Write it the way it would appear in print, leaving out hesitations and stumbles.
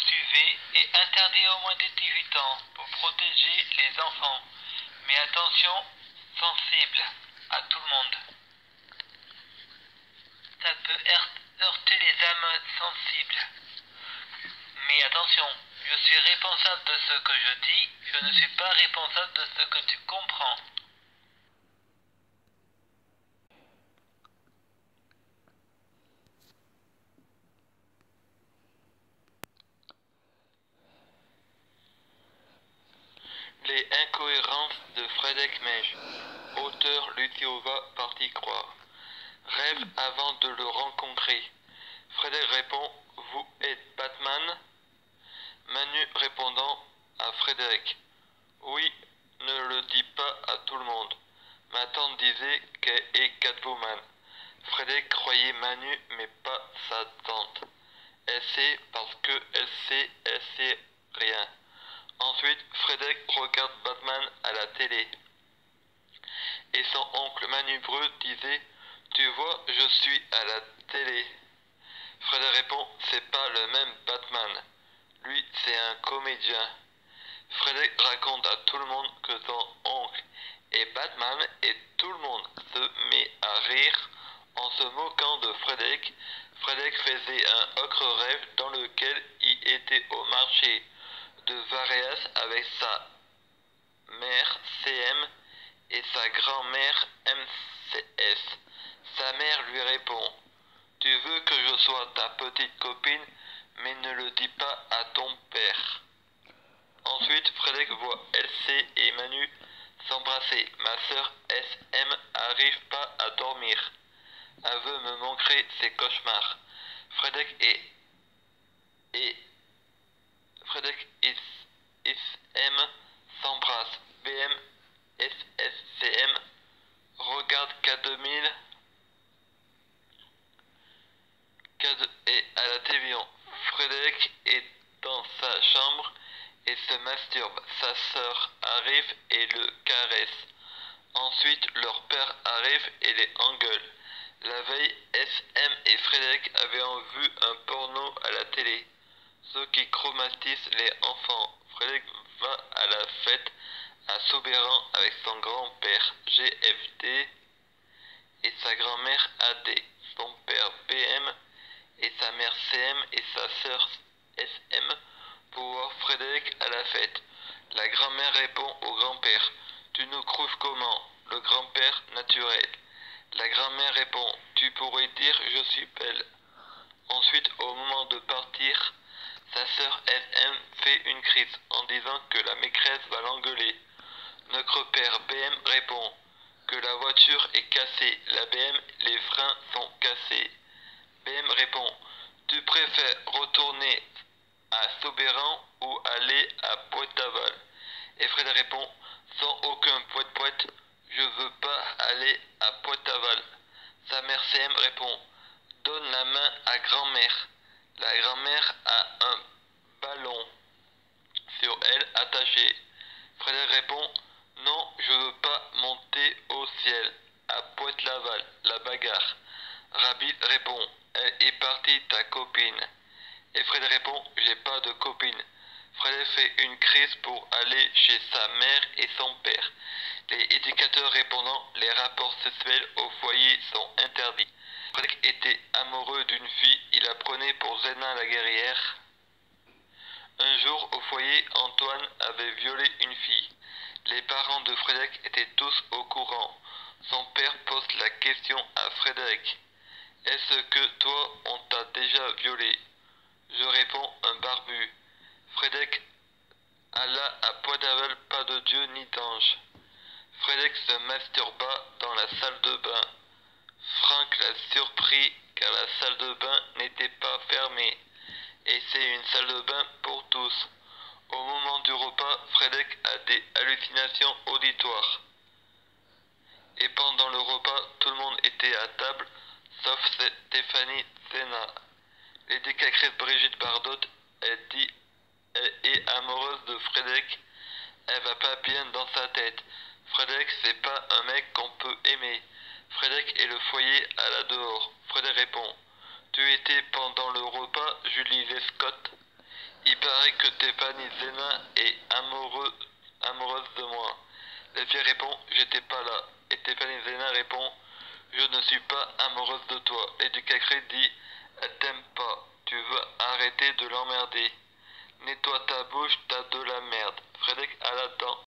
poursuivez est interdit aux moins de 18 ans pour protéger les enfants. Mais attention, sensible à tout le monde. Ça peut heurter les âmes sensibles. Mais attention, je suis responsable de ce que je dis, je ne suis pas responsable de ce que tu comprends. Les incohérences de Frédéric Mège. Auteur Luciova, partie 3. Rêve avant de le rencontrer. Frédéric répond: vous êtes Batman? Manu répondant à Frédéric: oui, ne le dis pas à tout le monde. Ma tante disait qu'elle est Catwoman. Frédéric croyait Manu, mais pas sa tante. Elle sait parce que elle sait rien. Ensuite, Frédéric regarde Batman à la télé. Et son oncle Manu Breu disait: tu vois, je suis à la télé. Frédéric répond: c'est pas le même Batman. Lui, c'est un comédien. Frédéric raconte à tout le monde que son oncle est Batman et tout le monde se met à rire en se moquant de Frédéric. Frédéric faisait un autre rêve dans lequel il était au marché de Varéas avec sa mère CM et sa grand-mère MCS. Sa mère lui répond: tu veux que je sois ta petite copine, mais ne le dis pas à ton père. Ensuite, Frédéric voit LC et Manu s'embrasser. Ma sœur SM arrive pas à dormir. Elle veut me montrer ses cauchemars. Frédéric et SM s'embrassent. BM SSCM regarde K2000 et à la télévision. Frédéric est dans sa chambre et se masturbe. Sa sœur arrive et le caresse. Ensuite, leur père arrive et les engueule. La veille, SM et Frédéric avaient vu un porno à la télé. Ceux qui chromatisent les enfants. Frédéric va à la fête à Soberan avec son grand-père GFD et sa grand-mère AD, son père BM et sa mère CM et sa sœur SM pour voir Frédéric à la fête. La grand-mère répond au grand-père: tu nous trouves comment? Le grand-père naturel. La grand-mère répond: tu pourrais dire je suis belle. Ensuite, au moment de partir, sa sœur SM fait une crise en disant que la maîtresse va l'engueuler. Notre père BM répond que la voiture est cassée. La BM, les freins sont cassés. BM répond: tu préfères retourner à Soberan ou aller à Pointe-Aval? Et Fred répond: sans aucun poète-poète, je veux pas aller à Pointe-Aval. Sa mère CM répond: donne la main à grand-mère. La grand-mère a un ballon sur elle attaché. Frédéric répond: non, je veux pas monter au ciel. À Pointe-Laval, la bagarre. Rabbit répond: elle est partie ta copine. Et Frédéric répond: j'ai pas de copine. Frédéric fait une crise pour aller chez sa mère et son père. Les éducateurs répondant: les rapports sexuels au foyer sont interdits. Frédéric était amoureux d'une fille, il la prenait pour Zéna la guerrière. Un jour, au foyer, Antoine avait violé une fille. Les parents de Frédéric étaient tous au courant. Son père pose la question à Frédéric: est-ce que toi, on t'a déjà violé? Je réponds: un barbu. Frédéric: Allah à Pointe-Aval, pas de Dieu ni d'ange. Frédéric se masturba dans la salle de bain. Franck l'a surpris car la salle de bain n'était pas fermée. Et c'est une salle de bain pour tous. Au moment du repas, Frédéric a des hallucinations auditoires. Et pendant le repas, tout le monde était à table, sauf Stéphanie Sénat. L'éducatrice Brigitte Bardot, elle est amoureuse de Frédéric. Elle va pas bien dans sa tête. Frédéric, c'est pas un mec qu'on peut aimer. Frédéric et le foyer à la dehors. Frédéric répond: tu étais pendant le repas, Julie Lescott. Il paraît que Stéphanie Zena est amoureuse de moi. La fille répond, j'étais pas là. Et Stéphanie Zena répond, je ne suis pas amoureuse de toi. L'éducatrice dit, elle t'aime pas. Tu veux arrêter de l'emmerder. Nettoie ta bouche, t'as de la merde. Frédéric a la dent